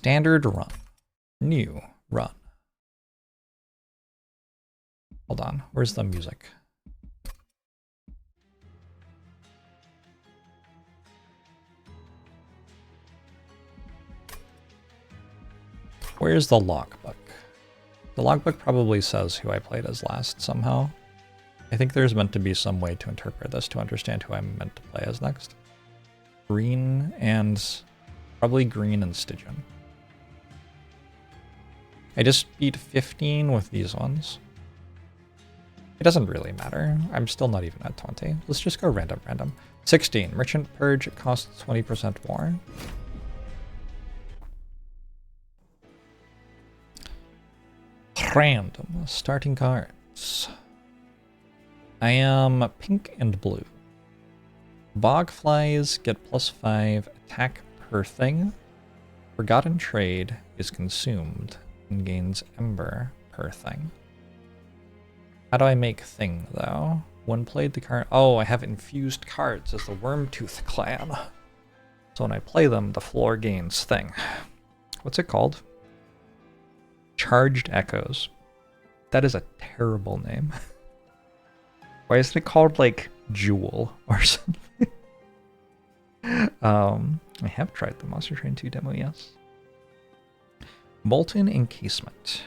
Standard run. New run. Hold on, where's the music? Where's the logbook? The logbook probably says who I played as last somehow. I think there's meant to be some way to interpret this to understand who I'm meant to play as next. Green and... probably green and Stygian. I just beat 15 with these ones. It doesn't really matter. I'm still not even at 20. Let's just go random. 16. Merchant Purge costs 20% more. Random. Starting cards. I am pink and blue. Bogflies get +5 attack per thing. Forgotten Trade is consumed and gains Ember per thing. How do I make thing, though? When played the card... Oh, I have infused cards as the Wormtooth clan. So when I play them, the floor gains thing. What's it called? Charged Echoes. That is a terrible name. Why isn't it called, like, Jewel or something? I have tried the Monster Train 2 demo, yes. Molten Encasement.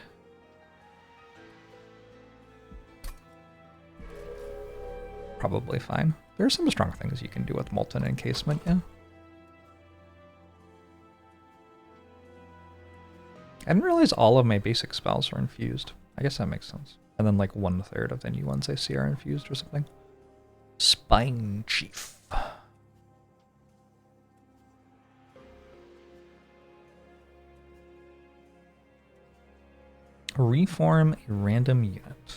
Probably fine. There are some strong things you can do with Molten Encasement, yeah. I didn't realize all of my basic spells are infused. I guess that makes sense. And then like 1/3 of the new ones I see are infused or something. Spine Chief. Reform a random unit.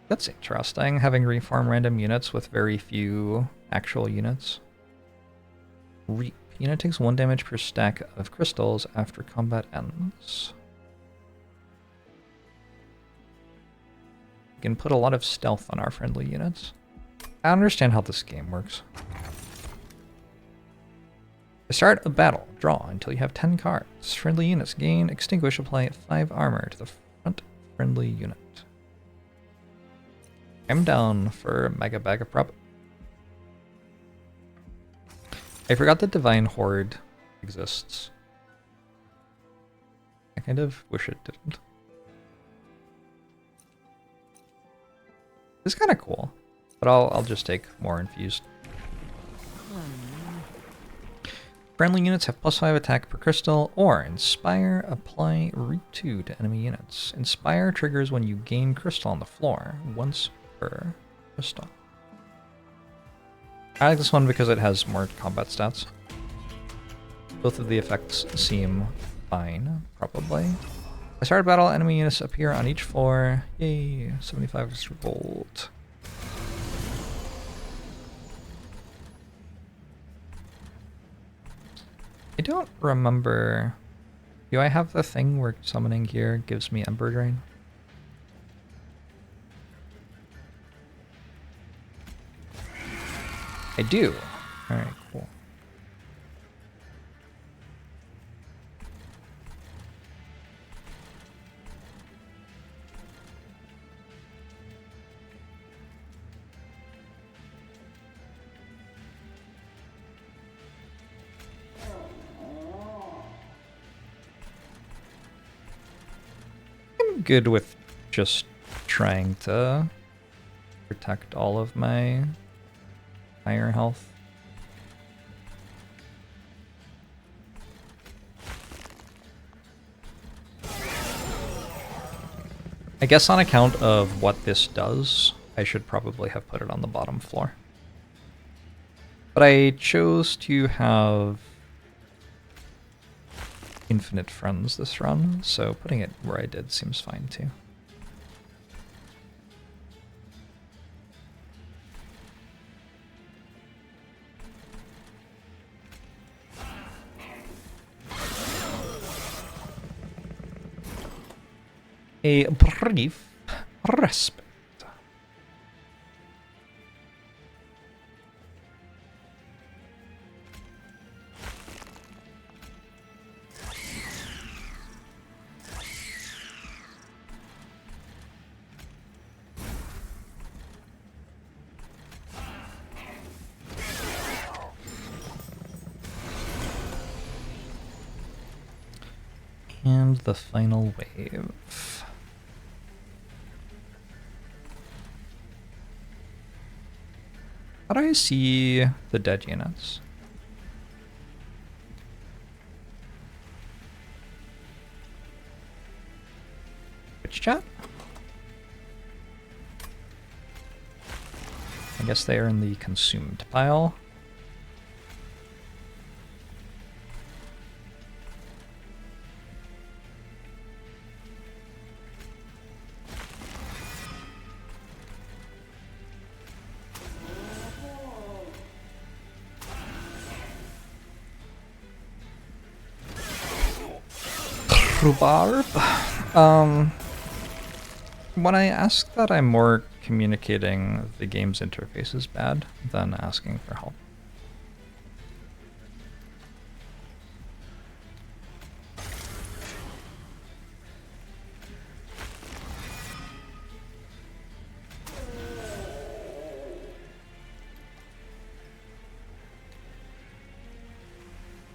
That's interesting, having reform random units with very few actual units. Reap. Unit takes 1 damage per stack of crystals after combat ends. We can put a lot of stealth on our friendly units. I understand how this game works. To start a battle, draw until you have 10 cards. Friendly units gain extinguish, apply 5 armor to the front friendly unit. I'm down for Mega Bag of Prop. I forgot that Divine Horde exists. I kind of wish it didn't. It's kind of cool, but I'll just take more infused. Friendly units have +5 attack per crystal, or Inspire, apply Root 2 to enemy units. Inspire triggers when you gain crystal on the floor, once per crystal. I like this one because it has more combat stats. Both of the effects seem fine, probably. I start a battle, enemy units appear on each floor. Yay, 75 extra gold. I don't remember... Do I have the thing where summoning here gives me Ember Drain? I do. Alright, cool. I'm good with just trying to protect all of my higher health. I guess on account of what this does, I should probably have put it on the bottom floor. But I chose to have infinite friends this run, so putting it where I did seems fine too. A brief respite. And the final wave. How do I see the dead units? Which chat? I guess they are in the consumed pile. Rhubarb. When I ask that, I'm more communicating the game's interface is bad than asking for help.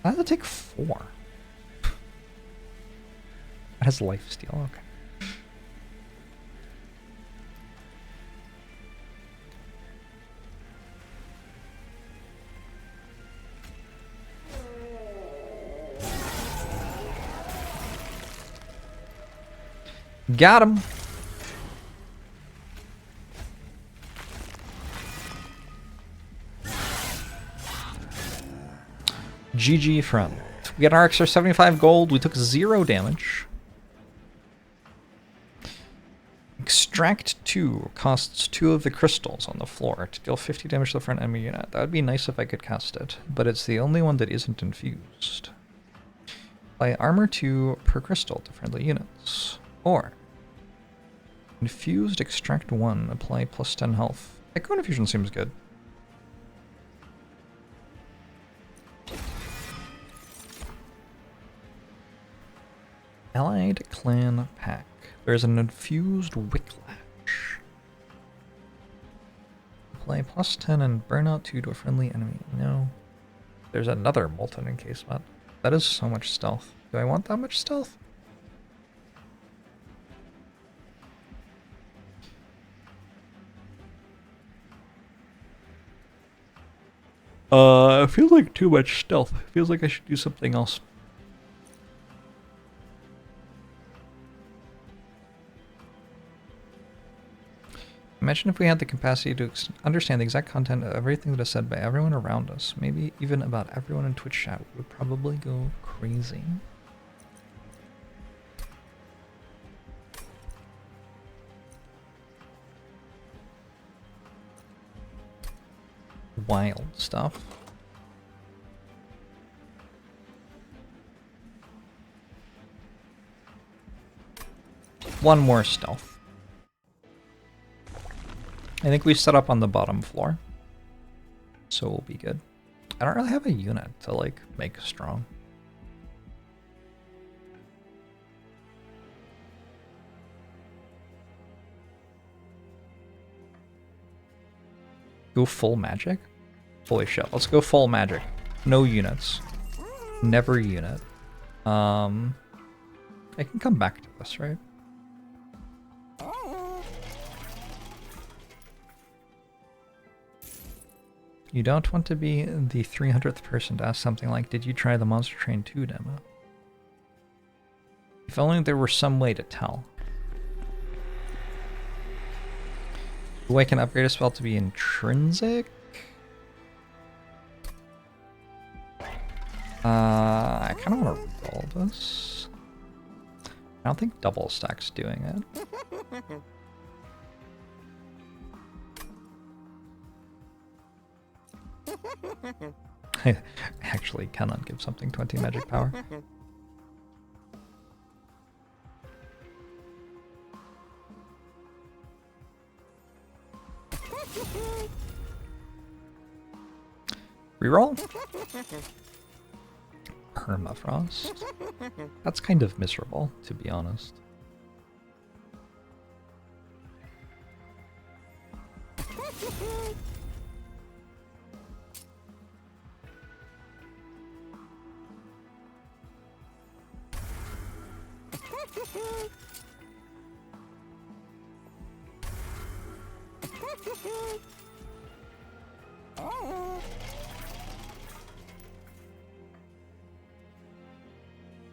How does it take 4? It has lifesteal, okay. Got him. GG friend. We got our extra 75 gold. We took 0 damage. Extract 2 costs 2 of the crystals on the floor to deal 50 damage to the front enemy unit. That would be nice if I could cast it, but it's the only one that isn't infused. Apply armor 2 per crystal to friendly units. Or infused extract 1, apply plus 10 health. Echo infusion seems good. Allied clan pack. There's an infused Wicklash. Apply plus 10 and burnout 2 to a friendly enemy. No. There's another molten encasement. That is so much stealth. Do I want that much stealth? It feels like too much stealth. It feels like I should do something else. Imagine if we had the capacity to understand the exact content of everything that is said by everyone around us. Maybe even about everyone in Twitch chat. We would probably go crazy. Wild stuff. One more stealth. I think we set up on the bottom floor, so we'll be good. I don't really have a unit to like make strong. Go full magic? Holy shit, let's go full magic. No units. Never unit. I can come back to this, right? You don't want to be the 300th person to ask something like, did you try the Monster Train 2 demo? If only there were some way to tell. Do I can upgrade a spell to be intrinsic? I kind of want to roll this. I don't think double stack's doing it. I actually cannot give something 20 magic power. Reroll? Permafrost? That's kind of miserable, to be honest.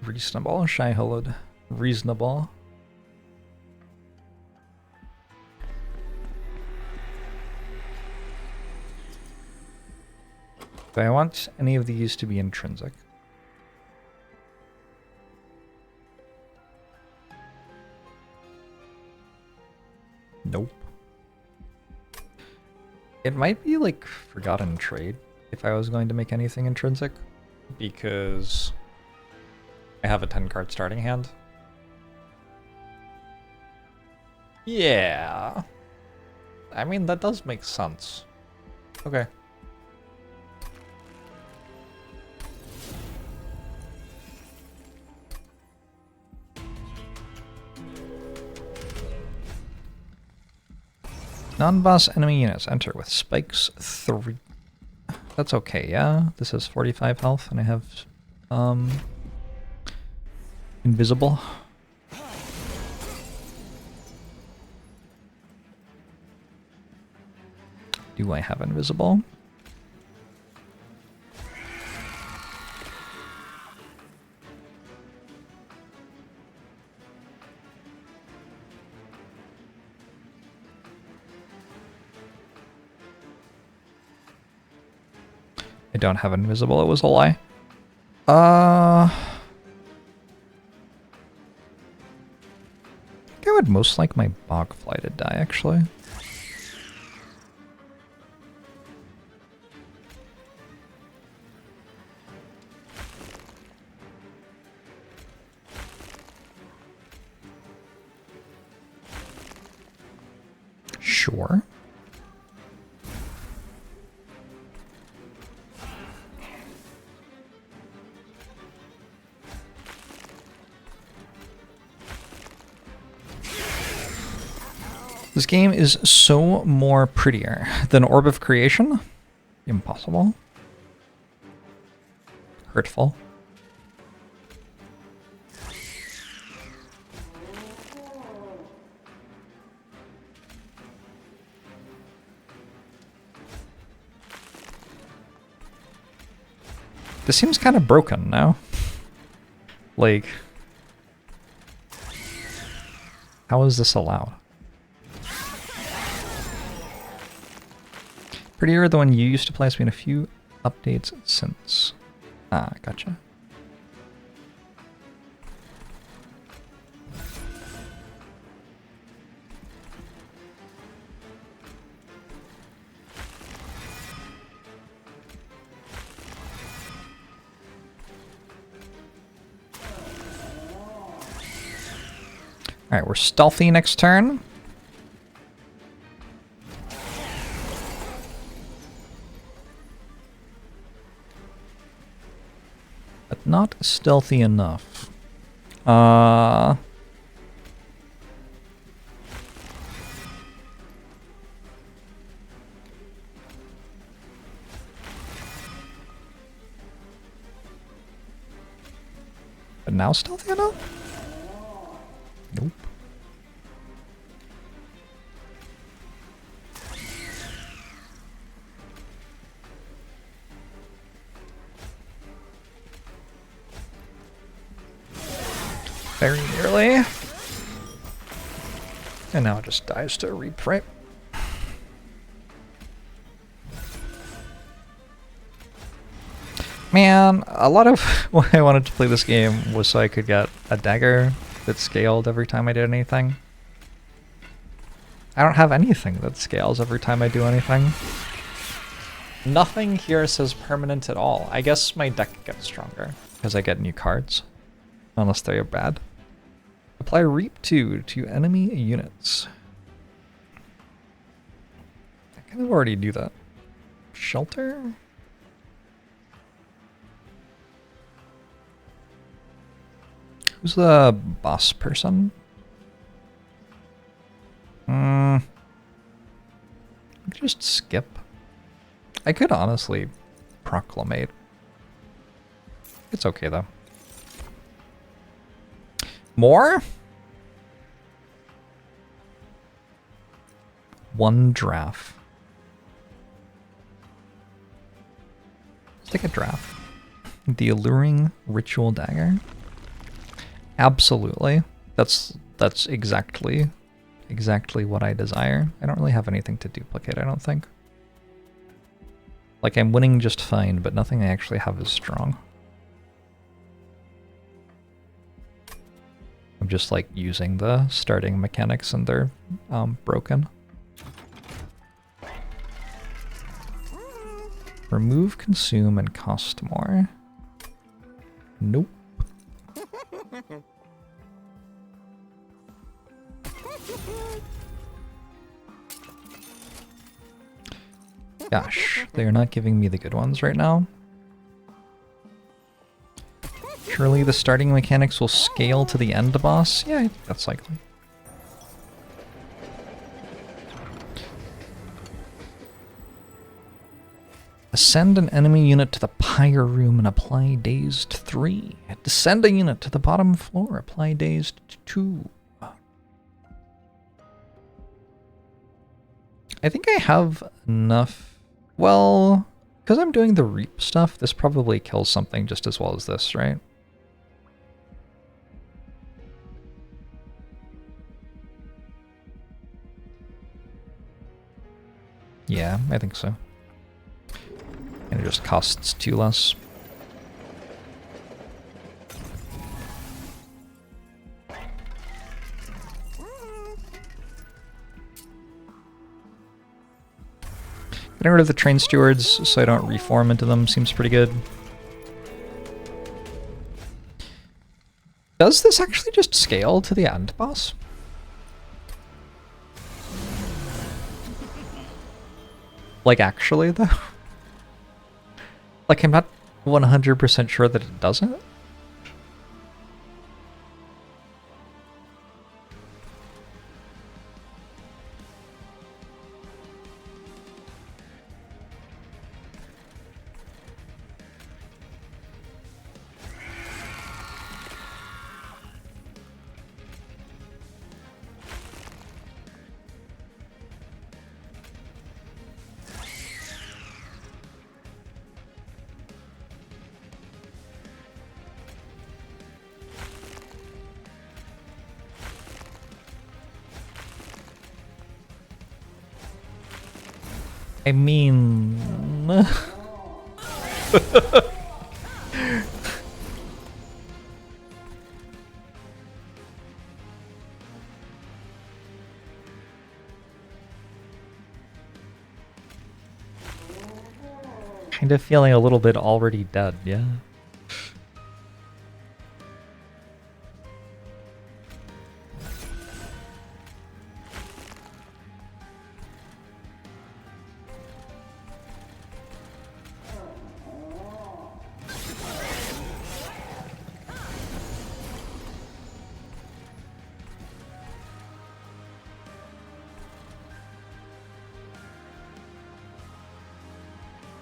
Reasonable, Shy-Hulled. Reasonable. Do I want any of these to be intrinsic? Nope. It might be like Forgotten Trade if I was going to make anything intrinsic, because I have a 10 card starting hand. Yeah. I mean, that does make sense. Okay. Non-boss enemy units enter with spikes 3. That's okay, yeah? This is 45 health and I have invisible. Do I have invisible? I don't have invisible, it was a lie. I think I would most like my Bogfly to die, actually. Sure. This game is so more prettier than Orb of Creation. Impossible. Hurtful. This seems kind of broken now. Like, how is this allowed? Prettier than when you used to play. It's been a few updates since. Ah, gotcha. Alright, we're stealthy next turn. But not stealthy enough. But now stealthy enough? Nope. Very nearly. And now it just dies to a reprint. Man, a lot of why I wanted to play this game was so I could get a dagger that scaled every time I did anything. I don't have anything that scales every time I do anything. Nothing here says permanent at all. I guess my deck gets stronger because I get new cards. Unless they are bad. Apply Reap 2 to enemy units. I kind of already do that. Shelter? Who's the boss person? Just skip. I could honestly proclamate. It's okay though. More? one draft. Let's take a draft. The Alluring Ritual Dagger. Absolutely. That's exactly what I desire. I don't really have anything to duplicate, I don't think. Like, I'm winning just fine, but nothing I actually have is strong. I'm just, like, using the starting mechanics and they're broken. Remove, consume, and cost more. Nope. Gosh, they are not giving me the good ones right now. Surely the starting mechanics will scale to the end boss? Yeah, I think that's likely. Ascend an enemy unit to the pyre room and apply dazed 3. Descend a unit to the bottom floor, apply dazed 2. I think I have enough. Well, because I'm doing the reap stuff, this probably kills something just as well as this, right? Yeah, I think so. And it just costs 2 less. Getting rid of the train stewards so I don't reform into them seems pretty good. Does this actually just scale to the end boss? Like, actually, though? Like, I'm not 100% sure that it doesn't. I mean... kind of feeling a little bit already dead, yeah.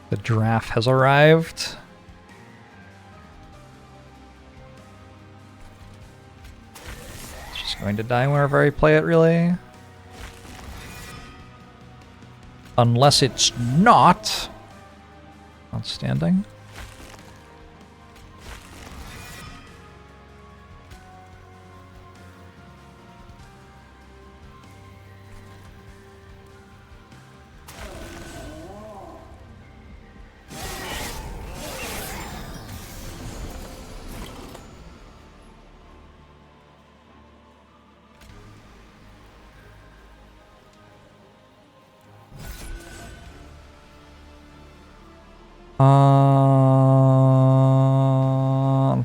The giraffe has arrived. It's just going to die wherever I play it, really. Unless it's not. Outstanding.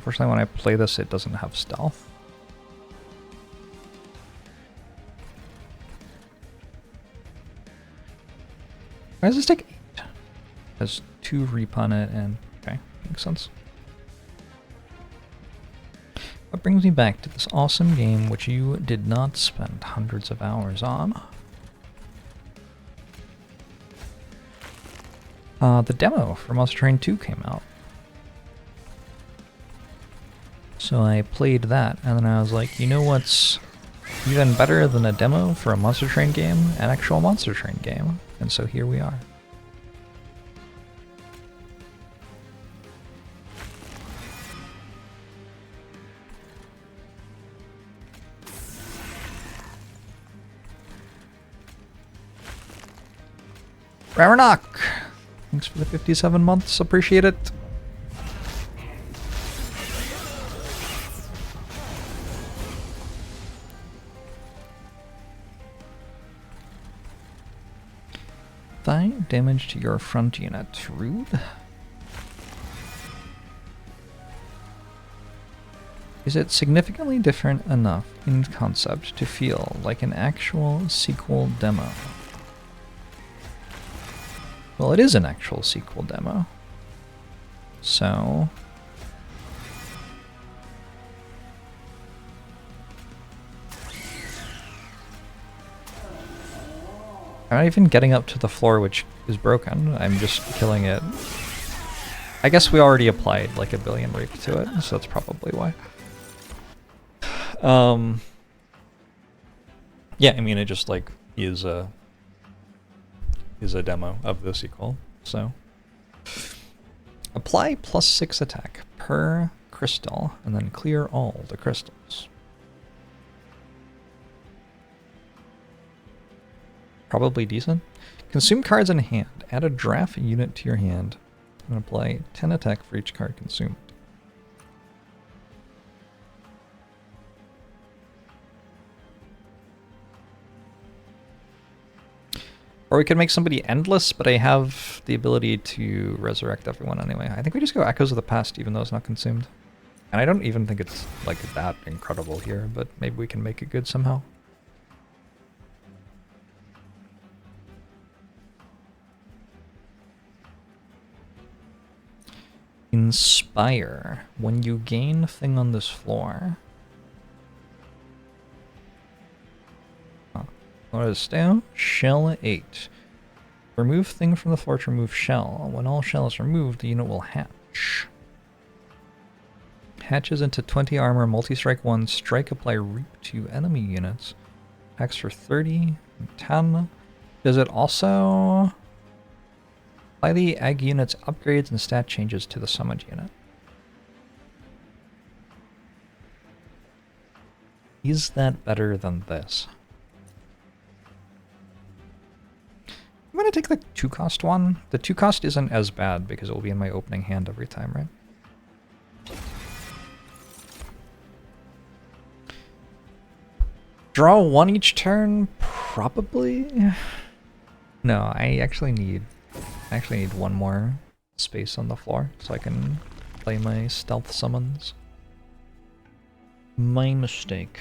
Unfortunately, when I play this, it doesn't have stealth. Why does this take 8? It has 2 reap on it, and okay, makes sense. That brings me back to this awesome game which you did not spend hundreds of hours on. The demo for Monster Train 2 came out. So I played that, and then I was like, you know what's Even better than a demo for a Monster Train game, an actual Monster Train game. And so here we are. Rarenok! Thanks for the 57 months, appreciate it. Fine damage to your front unit. Rude. Is it significantly different enough in concept to feel like an actual sequel demo? Well, it is an actual sequel demo. So... I'm not even getting up to the floor, which is broken. I'm just killing it. I guess we already applied like a billion rape to it, so that's probably why. Yeah, I mean, it just like is a demo of the sequel. So apply +6 attack per crystal, and then clear all the crystals. Probably decent. Consume cards in hand. Add a draft unit to your hand and apply 10 attack for each card consumed. Or we could make somebody endless, but I have the ability to resurrect everyone anyway. I think we just go Echoes of the Past, even though it's not consumed. And I don't even think it's like that incredible here, but maybe we can make it good somehow. Inspire. When you gain a thing on this floor. What is down? Shell 8. Remove thing from the floor to remove shell. When all shell is removed, the unit will hatch. Hatches into 20 armor, multi-strike 1, strike, apply reap to enemy units. Attacks for 30 and 10. Does it also... apply the egg unit's upgrades and stat changes to the summoned unit. Is that better than this? I'm going to take the 2-cost one. The 2-cost isn't as bad because it will be in my opening hand every time, right? Draw 1 each turn? Probably? No, I actually need one more space on the floor so I can play my stealth summons. My mistake.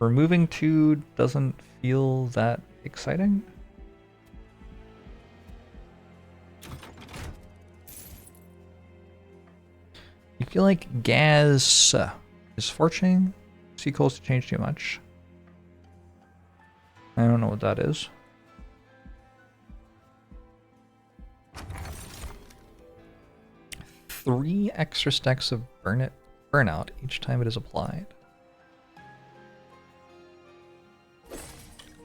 Removing 2 doesn't feel that exciting. You feel like Gaz is fortune? Sequels to change too much. I don't know what that is. Three extra stacks of burnout each time it is applied.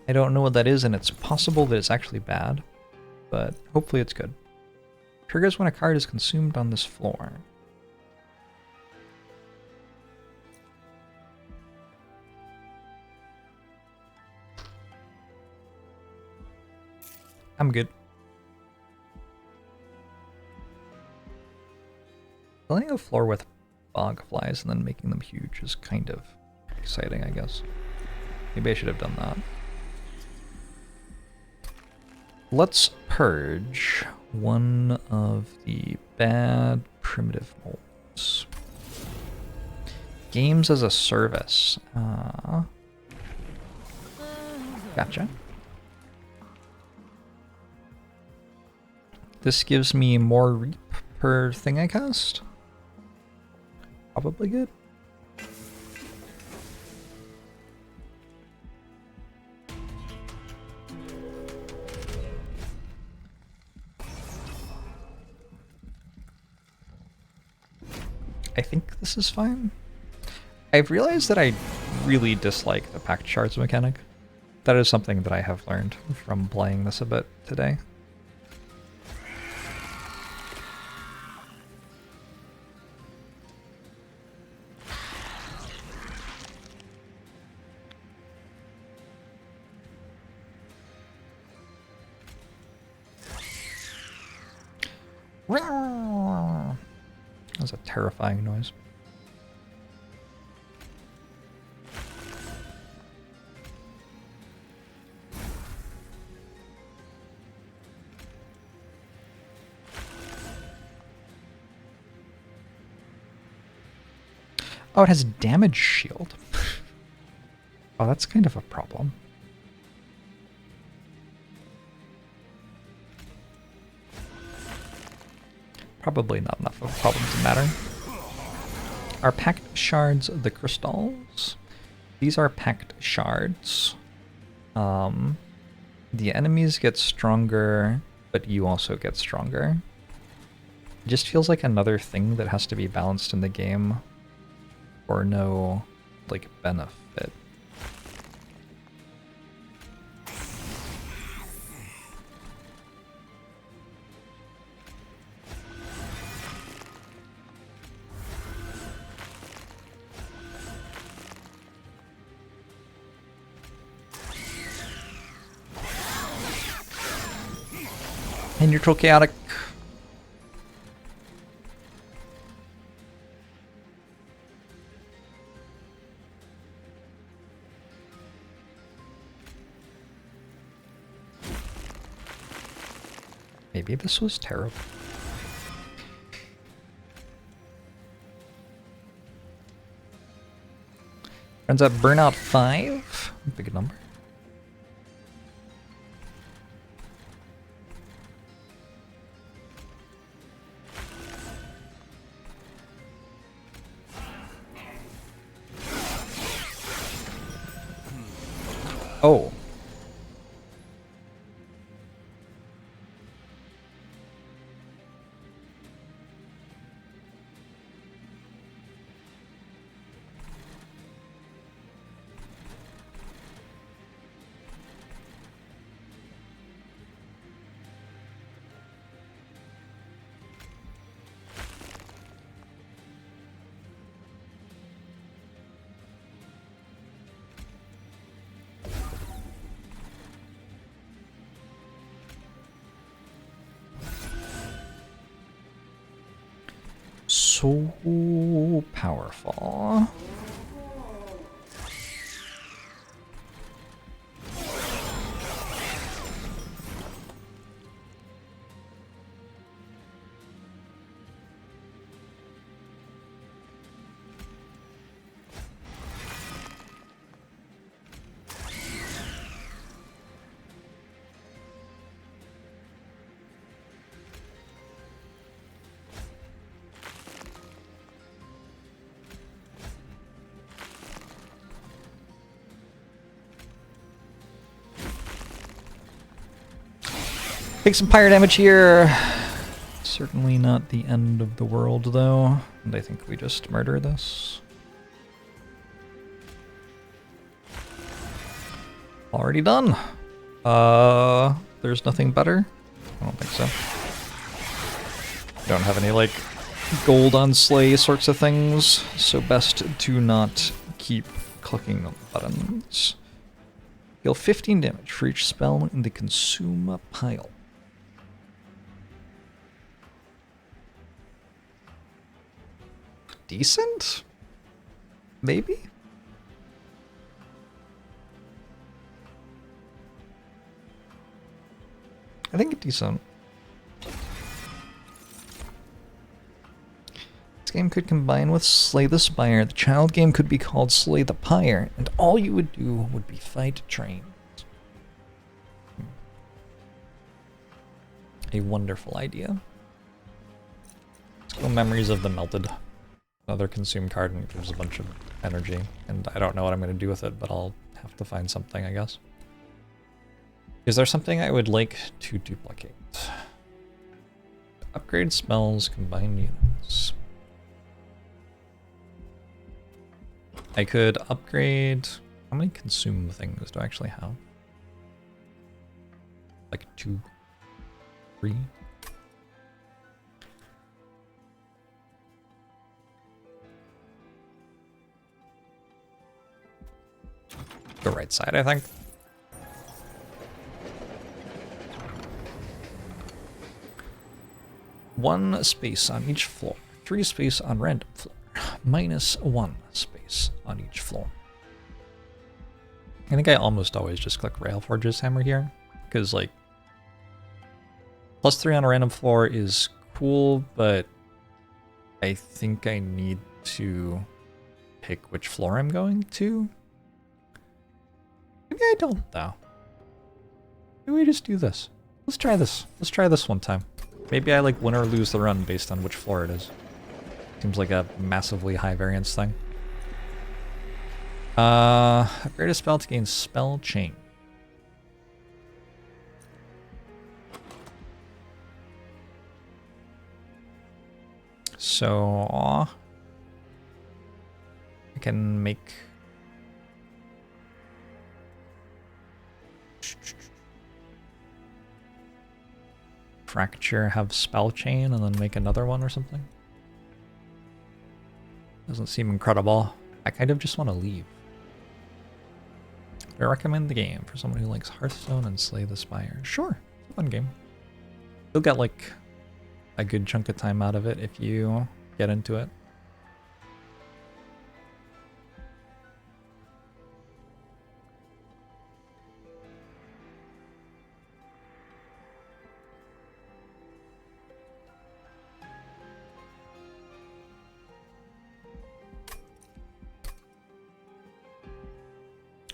I don't know what that is, and it's possible that it's actually bad, but hopefully it's good. Triggers when a card is consumed on this floor. I'm good. Filling a floor with bog flies and then making them huge is kind of exciting, I guess. Maybe I should have done that. Let's purge one of the bad primitive molds. Games as a service. Gotcha. This gives me more reap per thing I cast. Probably good. I think this is fine. I've realized that I really dislike the packed shards mechanic. That is something that I have learned from playing this a bit today. That was a terrifying noise. Oh, it has damage shield. Oh, that's kind of a problem. Probably not enough of a problem to matter. Are packed shards the crystals? These are packed shards. The enemies get stronger, but you also get stronger. It just feels like another thing that has to be balanced in the game for no, like, benefit. And neutral chaotic. Maybe this was terrible. Turns out Burnout 5, big number. Oh. So powerful. Take some pyre damage here. Certainly not the end of the world, though. And I think we just murder this. Already done. There's nothing better? I don't think so. Don't have any, like, gold on slay sorts of things, so best to not keep clicking on the buttons. Deal 15 damage for each spell in the consume pile. Decent? Maybe? I think decent. This game could combine with Slay the Spire. The child game could be called Slay the Pyre, and all you would do would be fight trains. A wonderful idea. Let's go Memories of the Melted. Another consume card, and there's a bunch of energy, and I don't know what I'm going to do with it, but I'll have to find something, I guess. Is there something I would like to duplicate? Upgrade spells, combine units. I could upgrade... How many consume things do I actually have? Like 2, 3? The right side, I think. One space on each floor. 3 space on random floor. -1 space on each floor. I think I almost always just click Railforge's hammer here, because like +3 on a random floor is cool, but I think I need to pick which floor I'm going to. Maybe I don't though. Maybe we just do this. Let's try this. Let's try this one time. Maybe I like win or lose the run based on which floor it is. Seems like a massively high variance thing. Upgrade a spell to gain spell chain. So I can make Fracture have spell chain and then make another one or something. Doesn't seem incredible. I kind of just want to leave. I recommend the game for someone who likes Hearthstone and Slay the Spire. Sure, it's a fun game. You'll get like a good chunk of time out of it if you get into it.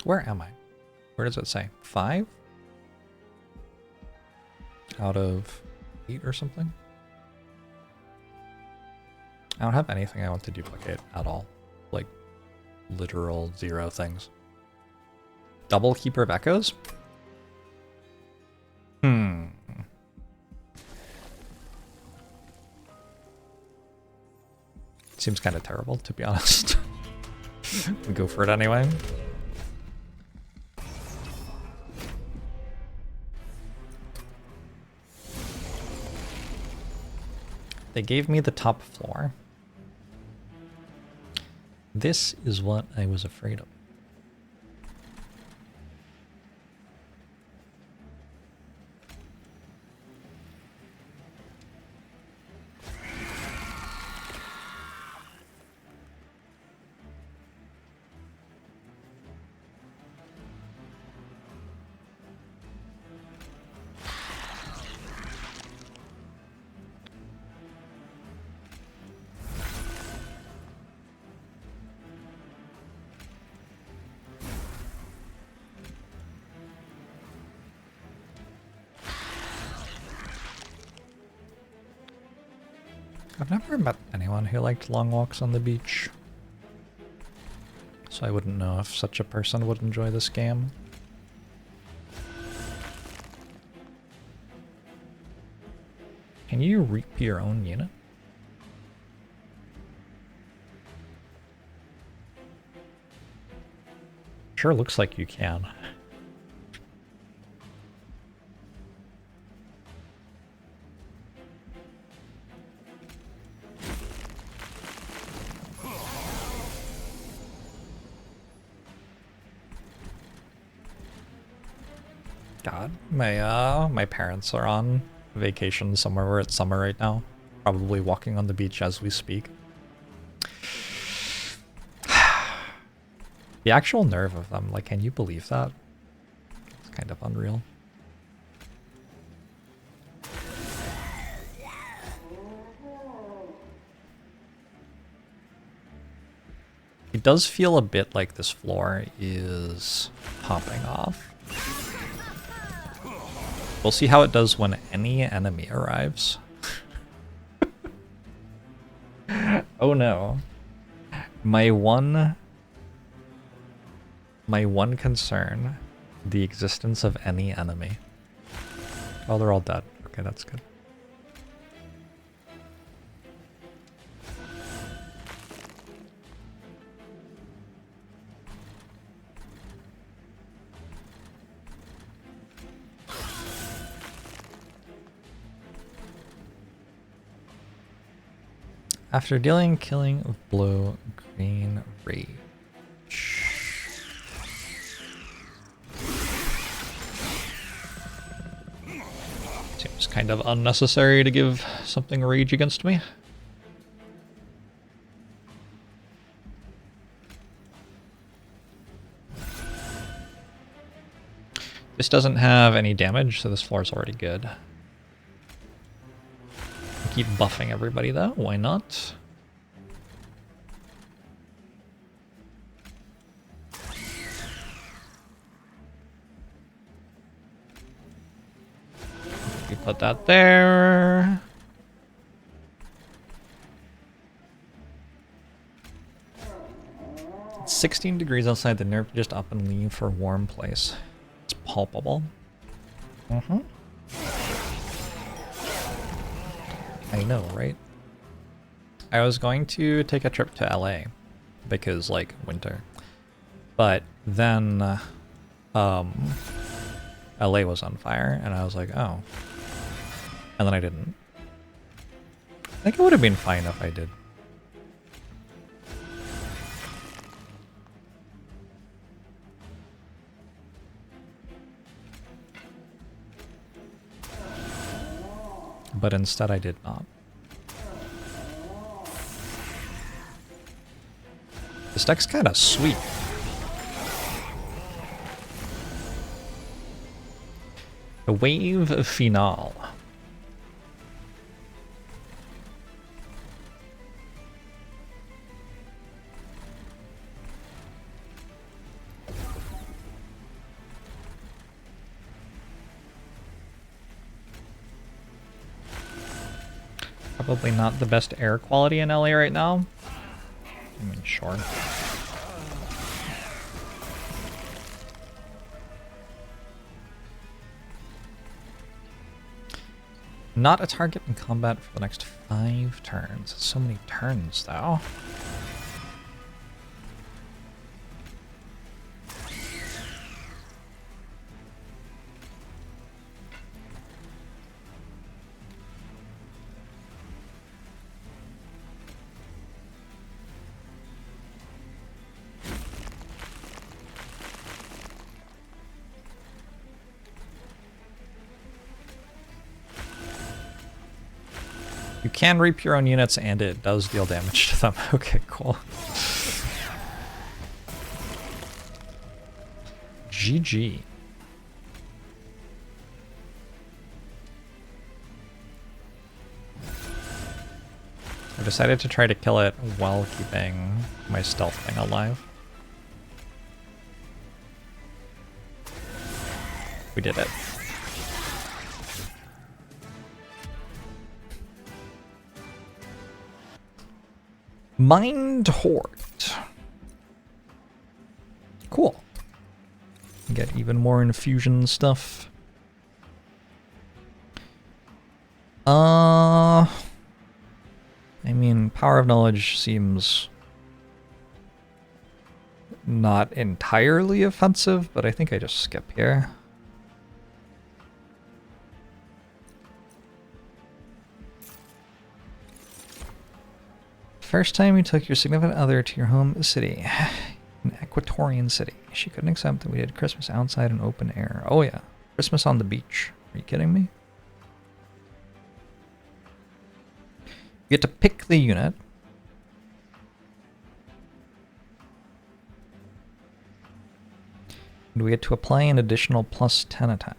Where am I? Where does it say? 5? Out of 8 or something? I don't have anything I want to duplicate at all. Like, literal 0 things. Double Keeper of Echoes? Seems kind of terrible, to be honest. We go for it anyway. They gave me the top floor. This is what I was afraid of. I've never met anyone who liked long walks on the beach, so I wouldn't know if such a person would enjoy this game. Can you reap your own unit? Sure looks like you can. God, my parents are on vacation somewhere where it's summer right now. Probably walking on the beach as we speak. The actual nerve of them, like, can you believe that? It's kind of unreal. It does feel a bit like this floor is popping off. We'll see how it does when any enemy arrives. Oh no. My one concern, the existence of any enemy. Oh, they're all dead. Okay, that's good. After dealing killing of blow, green rage. Seems kind of unnecessary to give something rage against me. This doesn't have any damage, so this floor is already good. Keep buffing everybody though, why not? You put that there. It's 16 degrees outside, the nerf just up and leave for a warm place. It's palpable. Mm-hmm. I know, right? I was going to take a trip to LA because, like, winter. But then, LA was on fire, and I was like, oh. And then I didn't. I think it would have been fine if I did. But instead I did not. This deck's kind of sweet. The Wave Finale. Probably not the best air quality in LA right now. I mean, sure. Not a target in combat for the next 5 turns. So many turns, though. You can reap your own units and it does deal damage to them. Okay, cool. GG. I decided to try to kill it while keeping my stealth thing alive. We did it. Mind Horde. Cool. Get even more infusion stuff. I mean, Power of Knowledge seems not entirely offensive, but I think I just skip here. First time you took your significant other to your home city, an Equatorian city. She couldn't accept that we did Christmas outside in open air. Oh yeah, Christmas on the beach. Are you kidding me? You get to pick the unit. And we get to apply an additional +10 attack.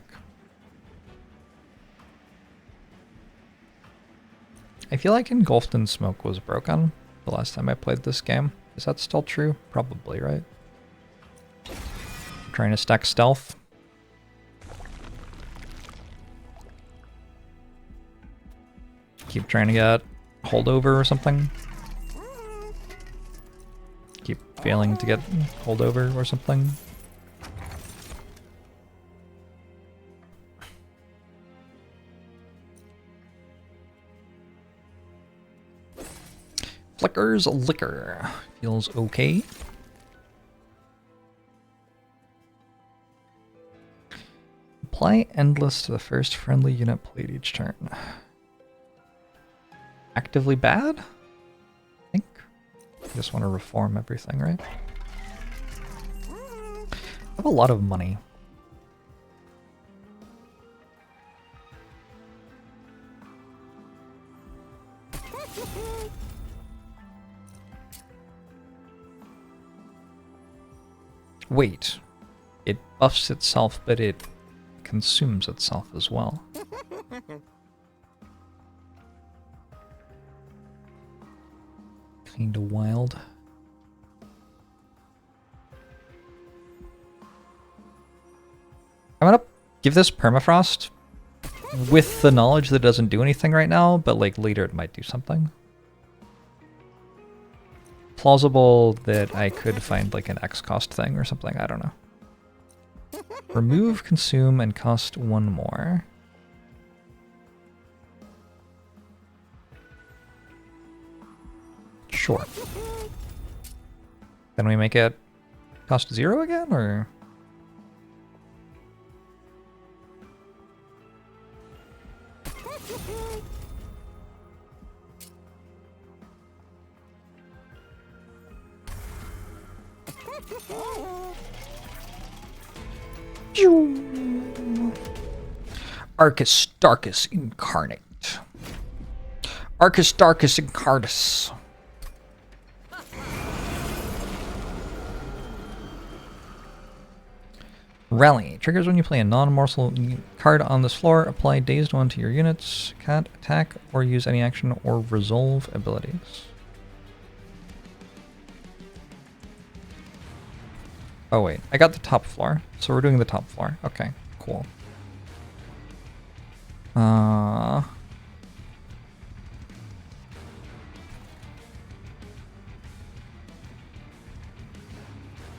I feel like Engulfed in Smoke was broken the last time I played this game. Is that still true? Probably, right? I'm trying to stack stealth. Keep trying to get holdover or something. Keep failing to get holdover or something. Flicker's Liquor. Feels okay. Apply Endless to the first friendly unit played each turn. Actively bad? just want to reform everything, right? I have a lot of money. Wait, it buffs itself, but it consumes itself as well. Kinda wild. I'm gonna give this permafrost with the knowledge that it doesn't do anything right now, but like later it might do something. Plausible that I could find like an X cost thing or something, I don't know. Remove, consume, and cost one more. Sure. Then we make it cost 0 again, or? Arcus Darkus Incarnate. Arcus Darkus Incarnus. Rally. Triggers when you play a non-morsel card on this floor. Apply Dazed One to your units. Can't attack or use any action or resolve abilities. Oh wait, I got the top floor. So we're doing the top floor. Okay, cool. I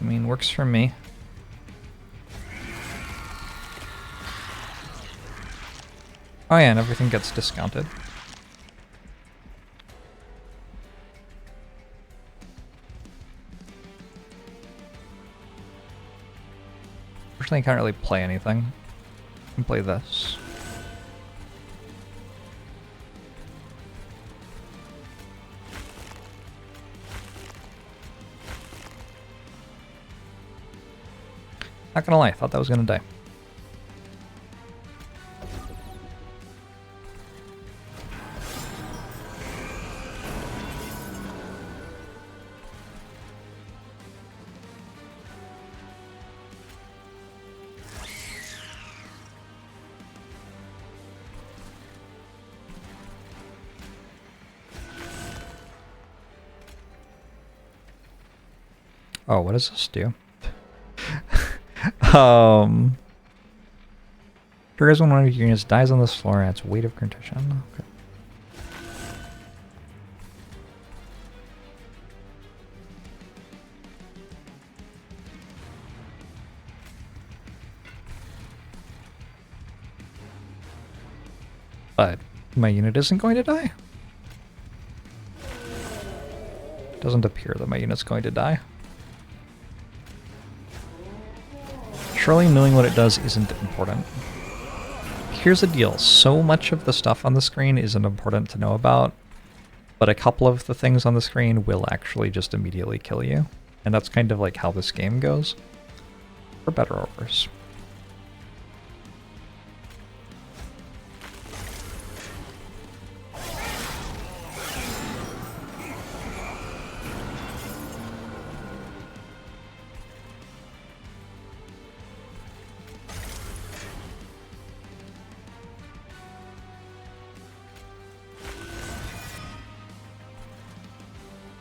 mean, works for me. Oh yeah, and everything gets discounted. Unfortunately, I can't really play anything. I can play this. Not gonna lie, I thought that was gonna die. Oh, what does this do? Triggers when one of your units dies on this floor, adds weight of condition. Okay. But my unit isn't going to die. It doesn't appear that my unit's going to die. Surely knowing what it does isn't important. Here's the deal, so much of the stuff on the screen isn't important to know about, but a couple of the things on the screen will actually just immediately kill you. And that's kind of like how this game goes, for better or worse.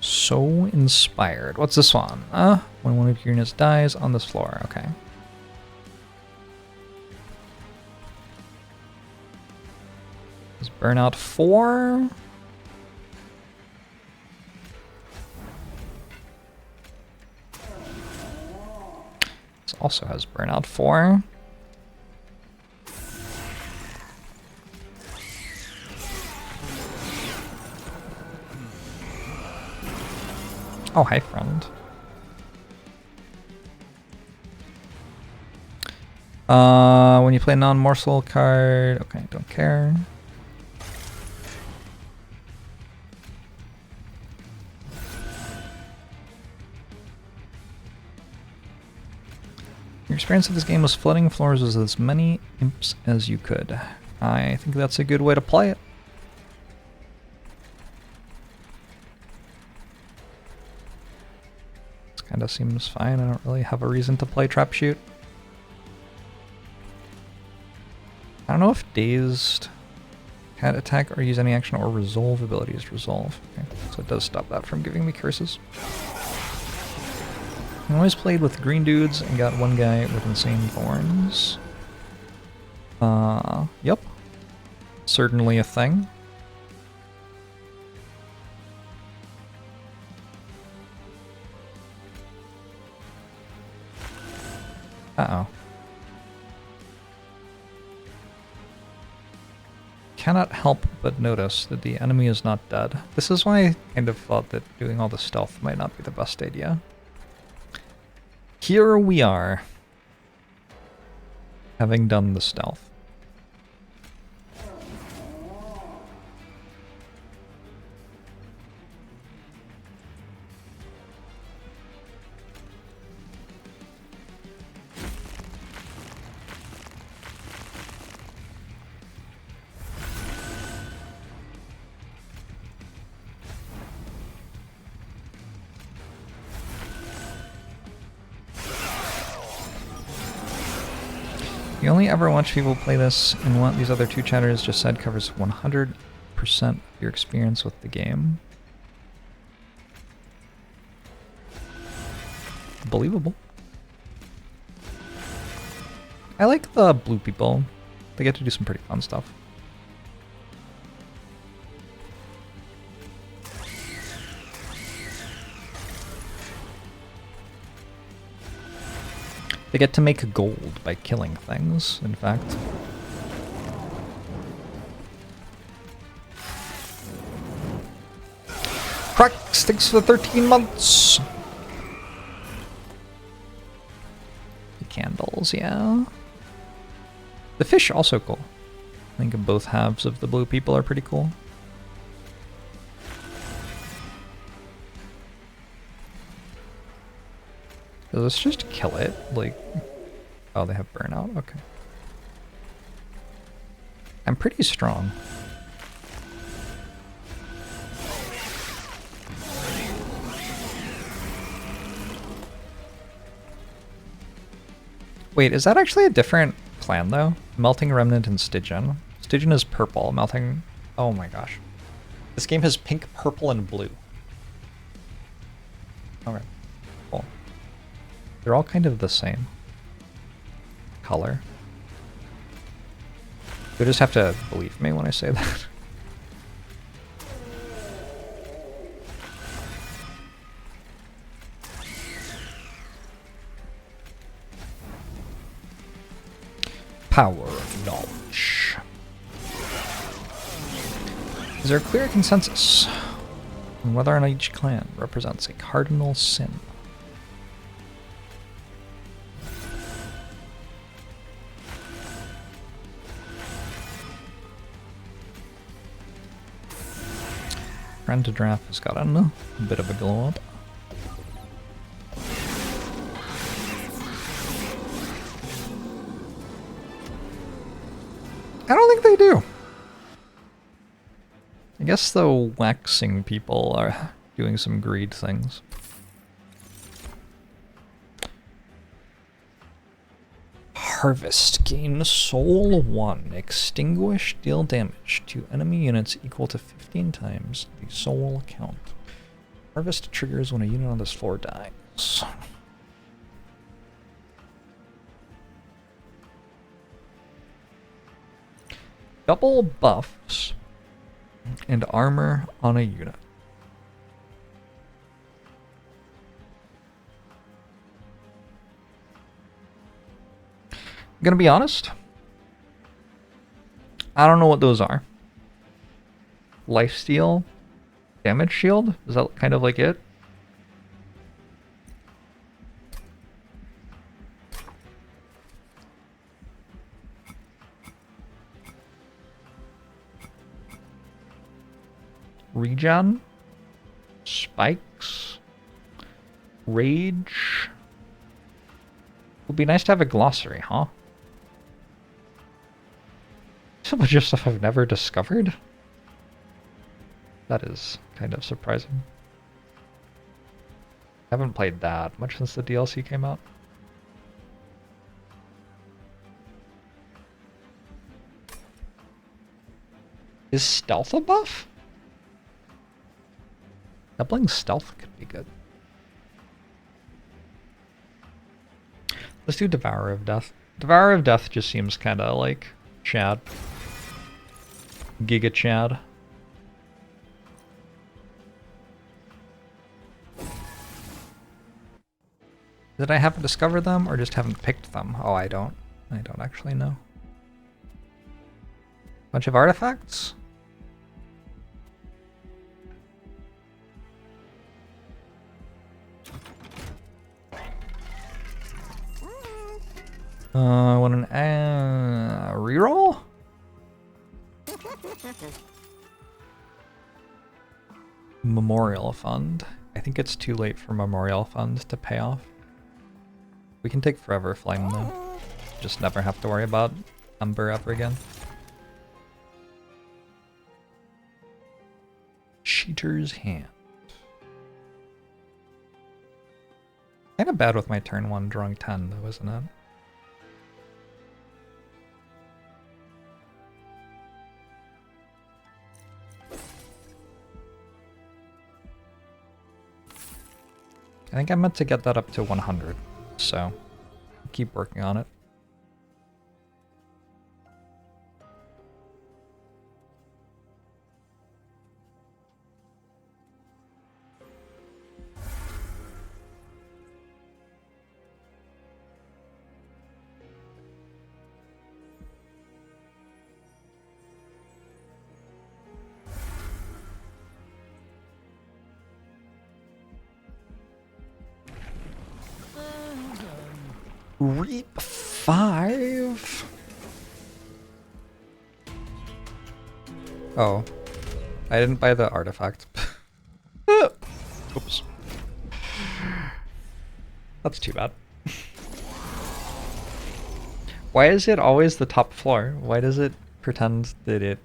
So inspired. What's this one? When one of your units dies on this floor. Okay. Is burnout 4? This also has burnout 4. Oh, hi, friend. When you play a non-morsel card, okay, don't care. Your experience of this game was flooding floors with as many imps as you could. I think that's a good way to play it. This kind of seems fine. I don't really have a reason to play Trap Shoot. I don't know if Dazed can't attack or use any action or resolve abilities. Resolve. Okay, so it does stop that from giving me curses. I always played with green dudes and got one guy with insane thorns. Yep. Certainly a thing. Uh-oh. Cannot help but notice that the enemy is not dead. This is why I kind of thought that doing all the stealth might not be the best idea. Here we are, having done the stealth. You only ever watch people play this, and what these other two chatters just said covers 100% of your experience with the game. Believable. I like the blue people. They get to do some pretty fun stuff. They get to make gold by killing things, in fact. Cracks, thanks for the 13 months! The candles, yeah. The fish also cool. I think both halves of the blue people are pretty cool. Let's just kill it, like... Oh, they have burnout? Okay. I'm pretty strong. Wait, is that actually a different clan, though? Melting Remnant and Stygian. Stygian is purple, Melting... Oh my gosh. This game has pink, purple, and blue. Okay, cool. They're all kind of the same color. You'll just have to believe me when I say that. Power of knowledge. Is there a clear consensus on whether or not each clan represents a cardinal sin? Friend to Draft has gotten a bit of a glow up. I don't think they do. I guess the waxing people are doing some greed things. Harvest. Gain Soul 1. Extinguish. Deal damage to enemy units equal to 15 times the soul count. Harvest triggers when a unit on this floor dies. Double buffs and armor on a unit. I'm gonna be honest. I don't know what those are. Lifesteal, damage shield? Is that kind of like it? Regen, spikes, rage. Would be nice to have a glossary, huh? So much of stuff I've never discovered? That is kind of surprising. I haven't played that much since the DLC came out. Is stealth a buff? Doubling stealth could be good. Let's do Devourer of Death. Devourer of Death just seems kind of like Chad. Giga Chad. Did I haven't discovered them or just haven't picked them? Oh, I don't actually know. Bunch of artifacts? I want an reroll? Memorial Fund. I think it's too late for Memorial Fund to pay off. We can take Forever Flame though. Just never have to worry about Ember ever again. Cheater's Hand. Kinda bad with my turn 1 drawing 10 though, isn't it? I think I meant to get that up to 100, so keep working on it. Reap 5. Oh, I didn't buy the artifact. Oops. That's too bad. Why is it always the top floor? Why does it pretend that it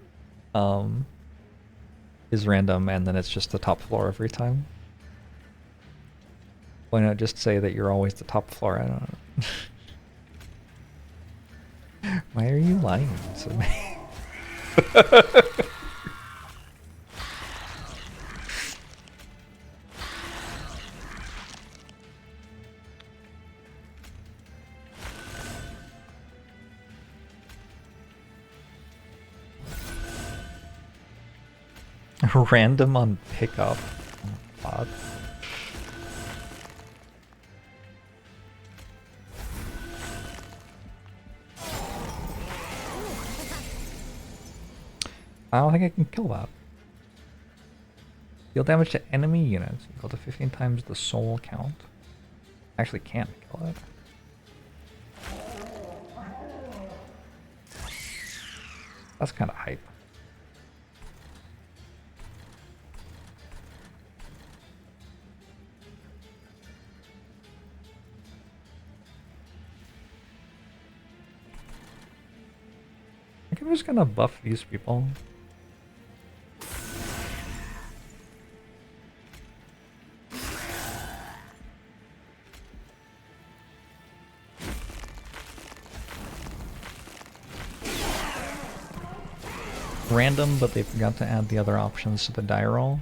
is random and then it's just the top floor every time? Why not just say that you're always the top floor? I don't know. Why are you lying to me? Random on pickup. Odd. I don't think I can kill that. Deal damage to enemy units equal to 15 times the soul count. I actually can't kill it. That's kind of hype. I think I'm just gonna buff these people. Random, but they forgot to add the other options to the die roll.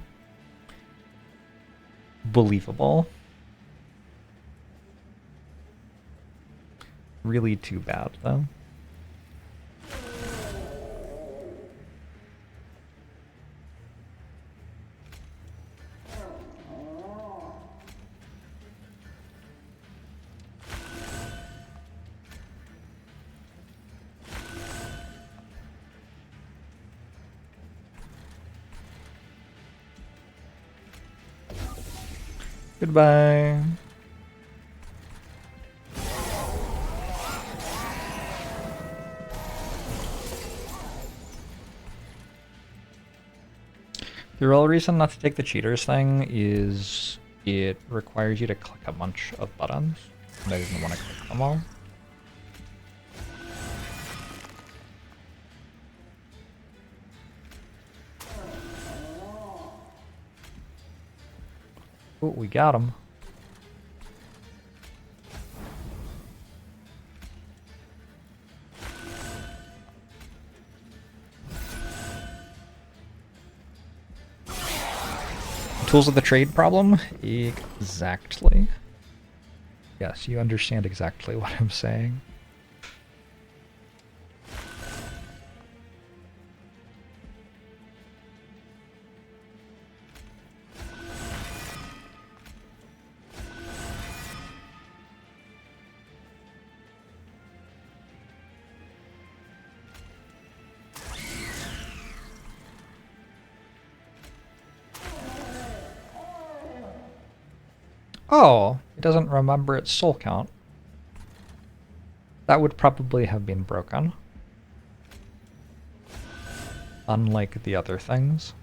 Believable. Really too bad, though. Goodbye. The real reason not to take the cheaters thing is it requires you to click a bunch of buttons. And I didn't want to click them all. Oh, we got him. Tools of the trade problem? Exactly. Yes, you understand exactly what I'm saying. Oh, it doesn't remember its soul count. That would probably have been broken. Unlike the other things.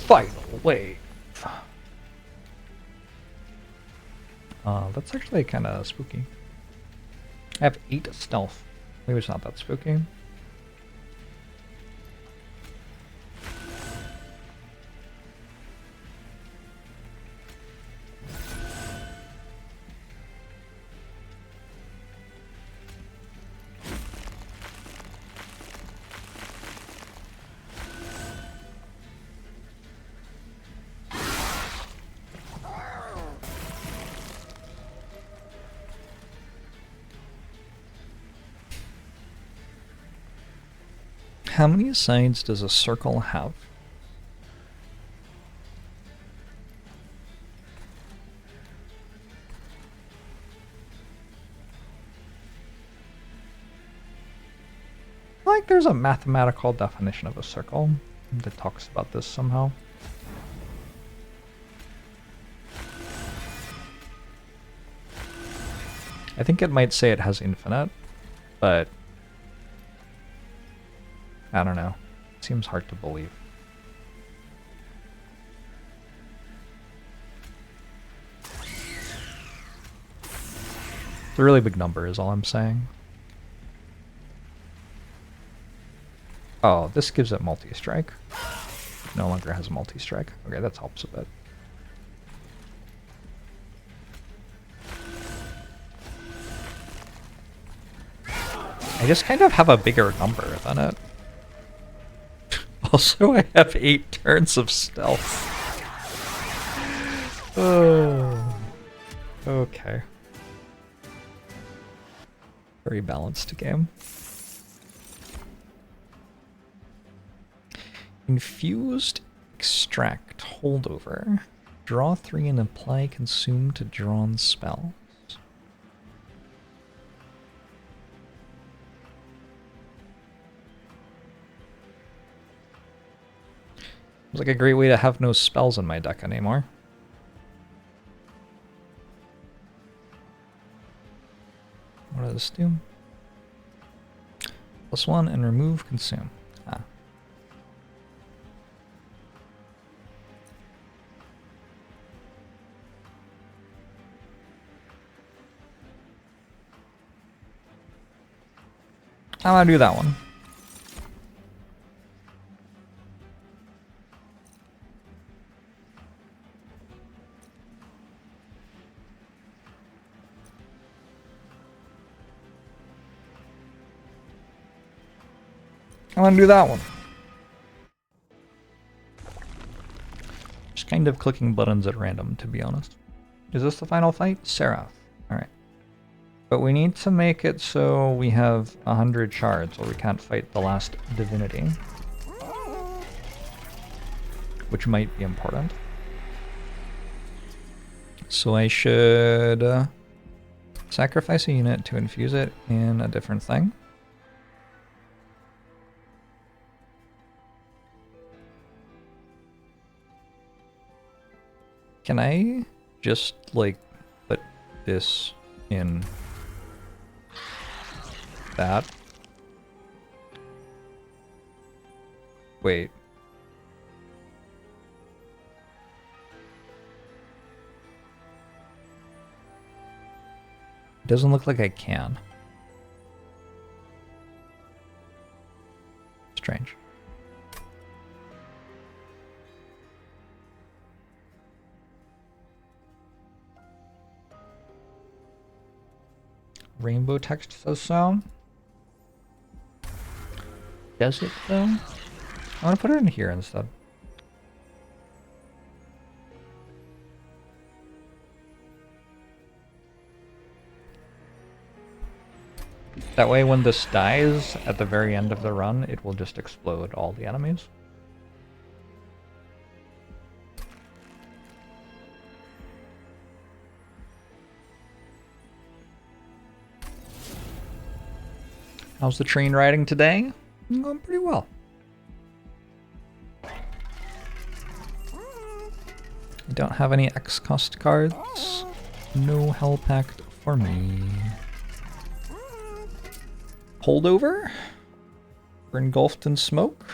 Final wave. That's actually kind of spooky. I have 8 stealth. Maybe it's not that spooky. How many sides does a circle have? Like there's a mathematical definition of a circle that talks about this somehow. I think it might say it has infinite, but I don't know. It seems hard to believe. It's a really big number is all I'm saying. Oh, this gives it multi-strike. No longer has multi-strike. Okay, that helps a bit. I just kind of have a bigger number than it. Also, I have 8 turns of stealth. Oh. Okay. Very balanced game. Infused extract holdover. Draw 3 and apply consume to drawn spells. Seems like a great way to have no spells in my deck anymore. What does this do? +1 and remove consume. Ah. I'm gonna do that one. I'm gonna do that one. Just kind of clicking buttons at random, to be honest. Is this the final fight? Seraph. Alright. But we need to make it so we have 100 shards or we can't fight the last divinity. Which might be important. So I should sacrifice a unit to infuse it in a different thing. Can I just, like, put this in that. Wait. It doesn't look like I can. Strange. Rainbow text says so. Does it though? I want to put it in here instead. That way when this dies at the very end of the run, it will just explode all the enemies. How's the train riding today? Going pretty well. I don't have any X-Cost cards. No Hell Pact for me. Holdover? We're engulfed in smoke.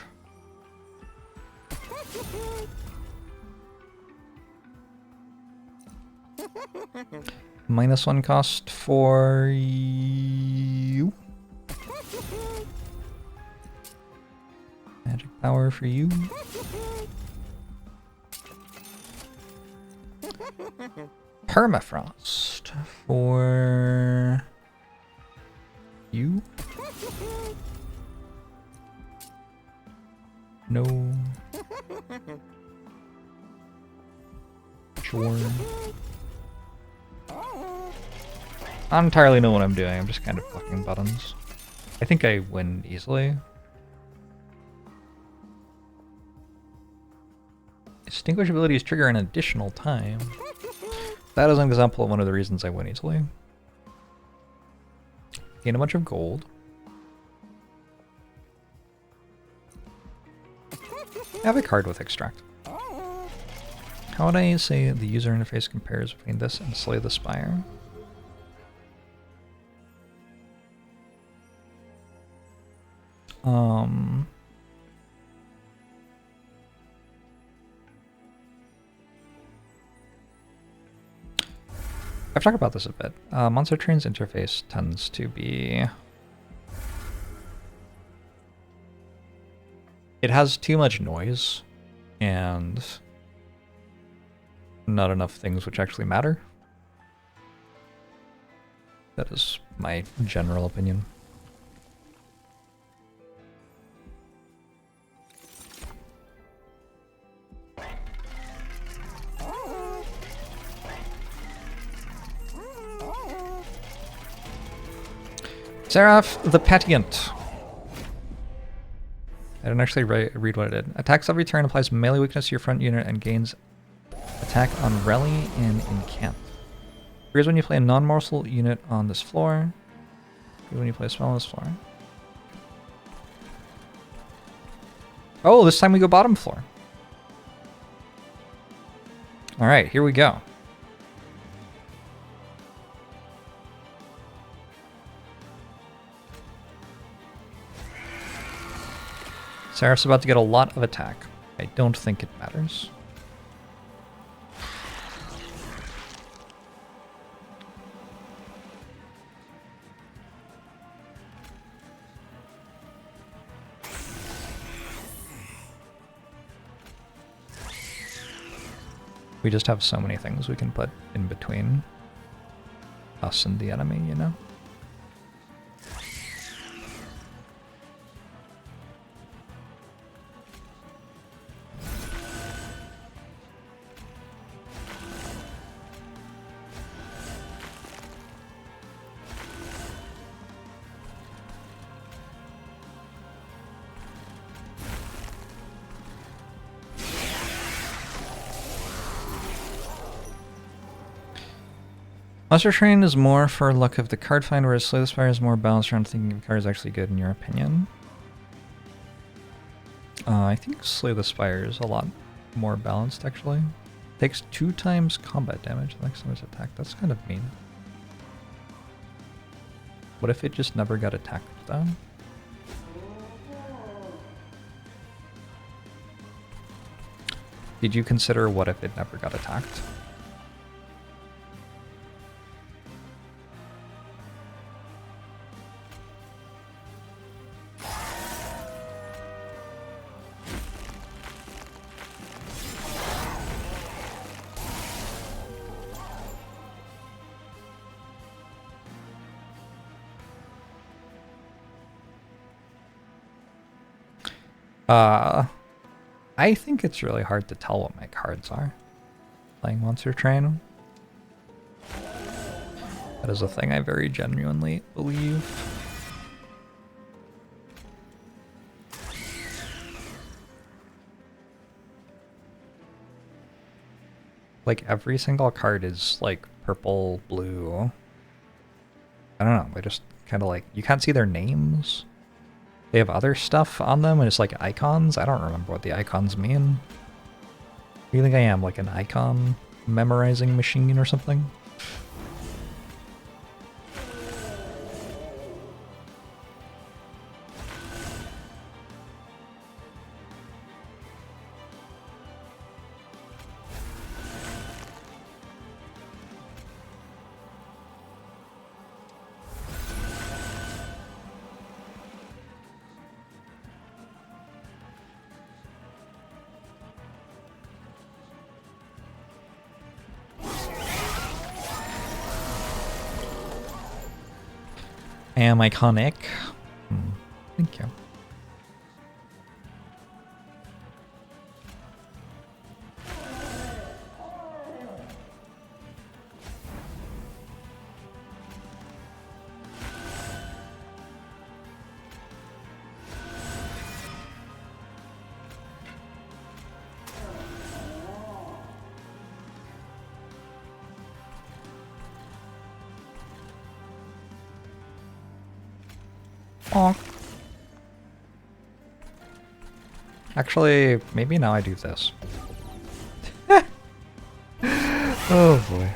-1 cost for you. Magic power for you. Permafrost for you. No. Sure. I don't entirely know what I'm doing. I'm just kind of clicking buttons. I think I win easily. Extinguish abilities trigger an additional time. That is an example of one of the reasons I win easily. Gain a bunch of gold. I have a card with extract. How would I say the user interface compares between this and Slay the Spire? I've talked about this a bit. Monster Train's interface tends to be... It has too much noise and not enough things which actually matter. That is my general opinion. Seraph the Patient. I didn't actually read what it did. Attacks every turn, applies melee weakness to your front unit, and gains attack on rally and encamp. Triggers when you play a non-morsel unit on this floor. Triggers when you play a spell on this floor. Oh, this time we go bottom floor. Alright, here we go. Seraph's about to get a lot of attack. I don't think it matters. We just have so many things we can put in between us and the enemy, you know? Monster Train is more for luck of the card find, whereas Slay the Spire is more balanced around thinking if a card is actually good in your opinion. I think Slay the Spire is a lot more balanced, actually. Takes 2 times combat damage the next time it's attacked. That's kind of mean. What if it just never got attacked though? Did you consider what if it never got attacked? I think it's really hard to tell what my cards are playing Monster Train. That is a thing I very genuinely believe. Like every single card is like purple, blue. I don't know, I just kind of like, you can't see their names. They have other stuff on them and it's like icons. I don't remember what the icons mean. Do you think I am like an icon memorizing machine or something? I am iconic. Thank you. Actually, maybe now I do this. Oh boy.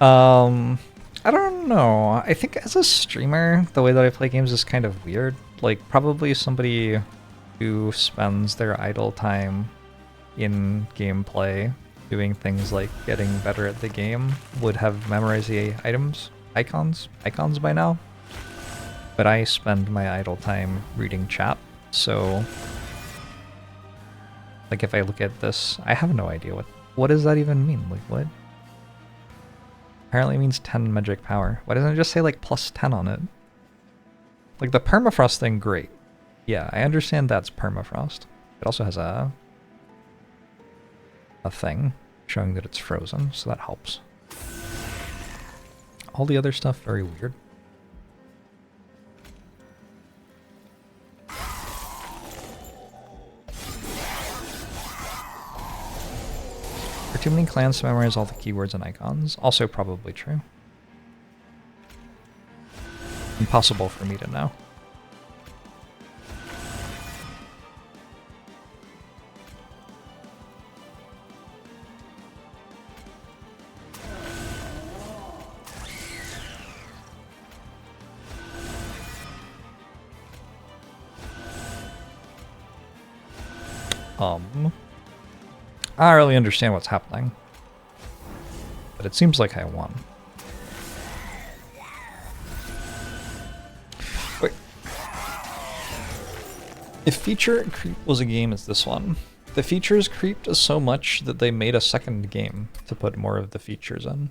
I don't know. I think as a streamer, the way that I play games is kind of weird. Like, probably somebody who spends their idle time in gameplay doing things like getting better at the game would have memorized the icons by now. But I spend my idle time reading chat, so like if I look at this, I have no idea what does that even mean? Like what? Apparently it means 10 magic power. Why doesn't it just say like plus 10 on it? Like the permafrost thing, great. Yeah, I understand that's permafrost. It also has a thing showing that it's frozen, so that helps. All the other stuff, very weird. Are too many clans to memorize all the keywords and icons? Also probably true. Impossible for me to know. I don't really understand what's happening, but it seems like I won. Wait. If feature creep was a game, it's this one. The features creeped so much that they made a second game to put more of the features in.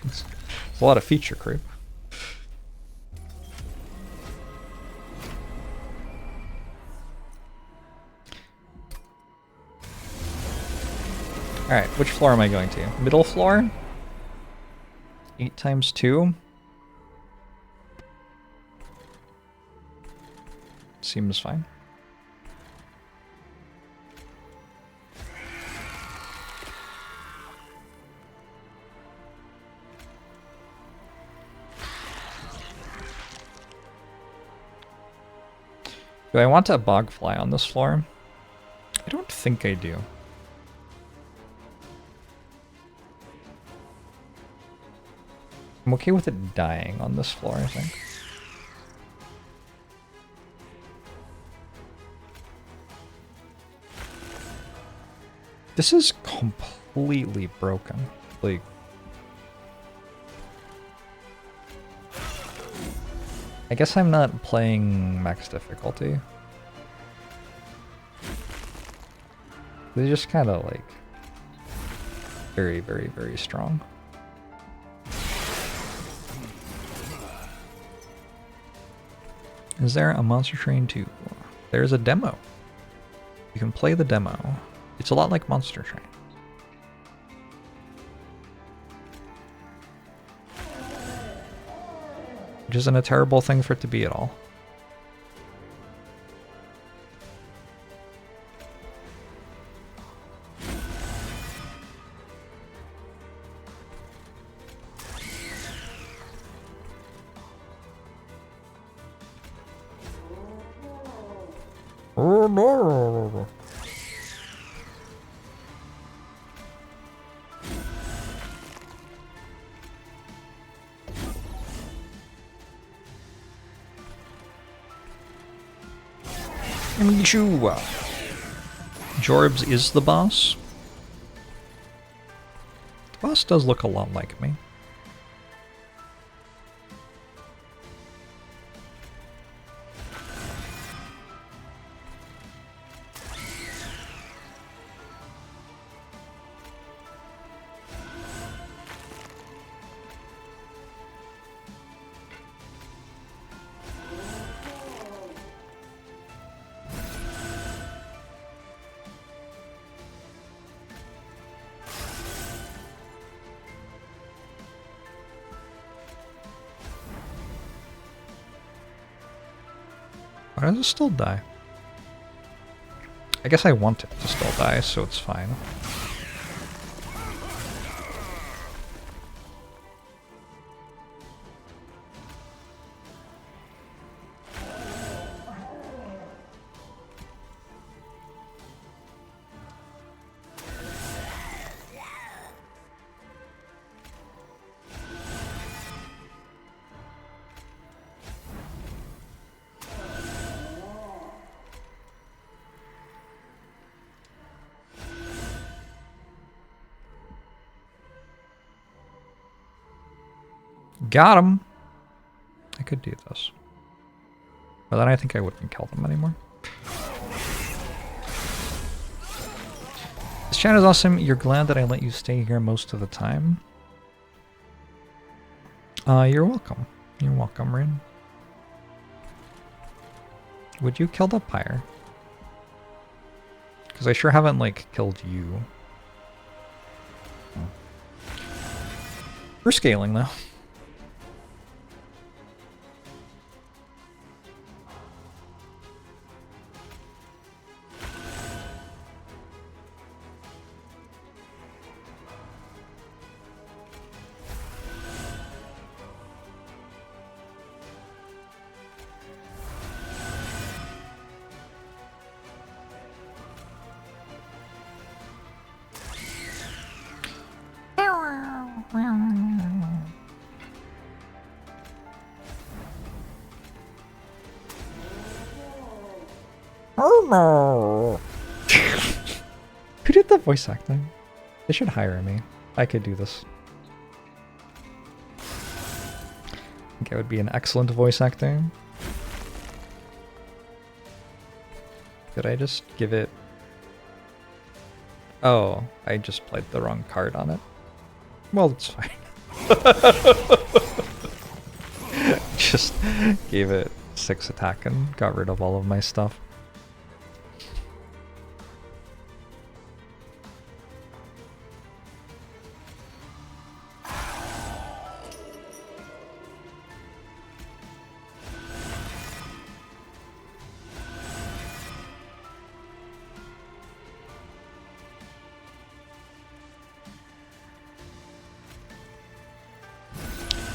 It's a lot of feature creep. Alright, which floor am I going to? Middle floor? 8 times 2? Seems fine. Do I want a bogfly on this floor? I don't think I do. I'm okay with it dying on this floor, I think. This is completely broken. Like, I guess I'm not playing max difficulty. They're just kind of like very, very, very strong. Is there a Monster Train 2? There's a demo. You can play the demo. It's a lot like Monster Train. Which isn't a terrible thing for it to be at all. Oh no! JORBS is the boss. The boss does look a lot like me. Why does it still die? I guess I want it to still die, so it's fine. Got him! I could do this. But then I think I wouldn't kill them anymore. This chat is awesome. You're glad that I let you stay here most of the time? You're welcome. You're welcome, Rin. Would you kill the pyre? Because I sure haven't, like, killed you. We're scaling, though. Who did the voice acting? They should hire me. I could do this. I think I would be an excellent voice actor. Did I just give it... Oh, I just played the wrong card on it. Well, it's fine. Just gave it 6 attack and got rid of all of my stuff.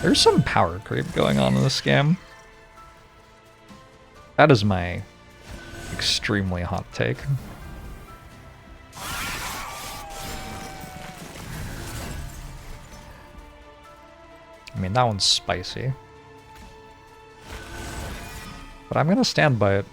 There's some power creep going on in this game. That is my extremely hot take. I mean, that one's spicy. But I'm gonna stand by it.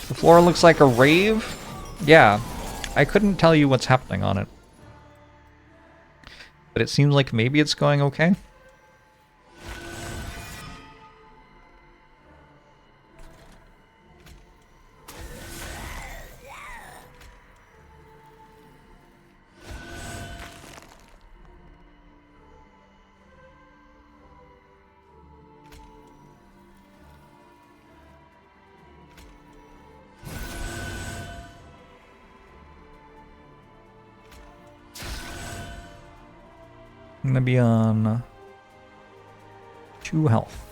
The floor looks like a rave? Yeah, I couldn't tell you what's happening on it. But it seems like maybe it's going okay. I'm gonna be on 2 health.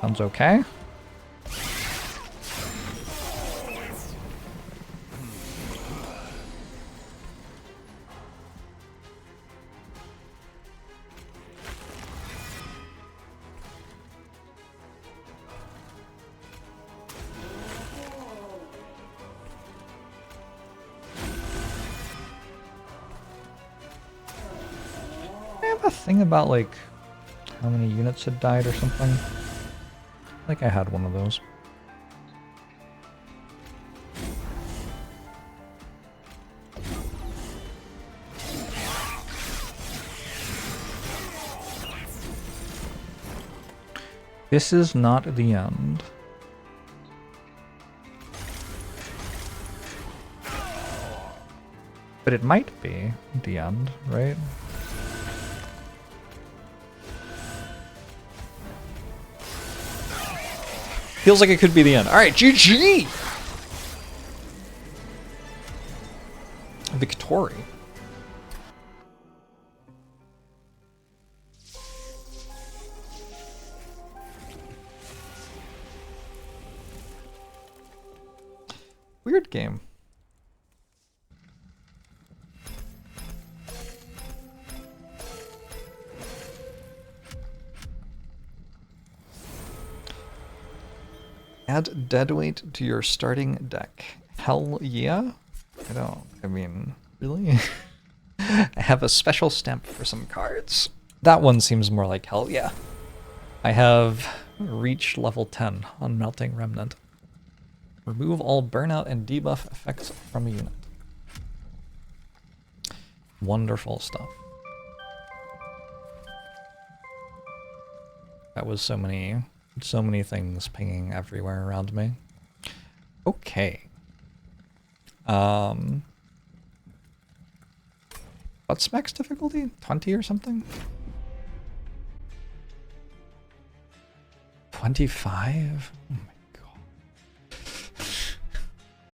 Sounds okay. A thing about like how many units had died or something. I think I had one of those. This is not the end. But it might be the end, right? Feels like it could be the end. Alright, GG! Victory. Weird game. Add deadweight to your starting deck. Hell yeah? I mean, really? I have a special stamp for some cards. That one seems more like hell yeah. I have reached level 10 on Melting Remnant. Remove all burnout and debuff effects from a unit. Wonderful stuff. That was so many things pinging everywhere around me. Okay. What's max difficulty? 20 or something? 25? Oh my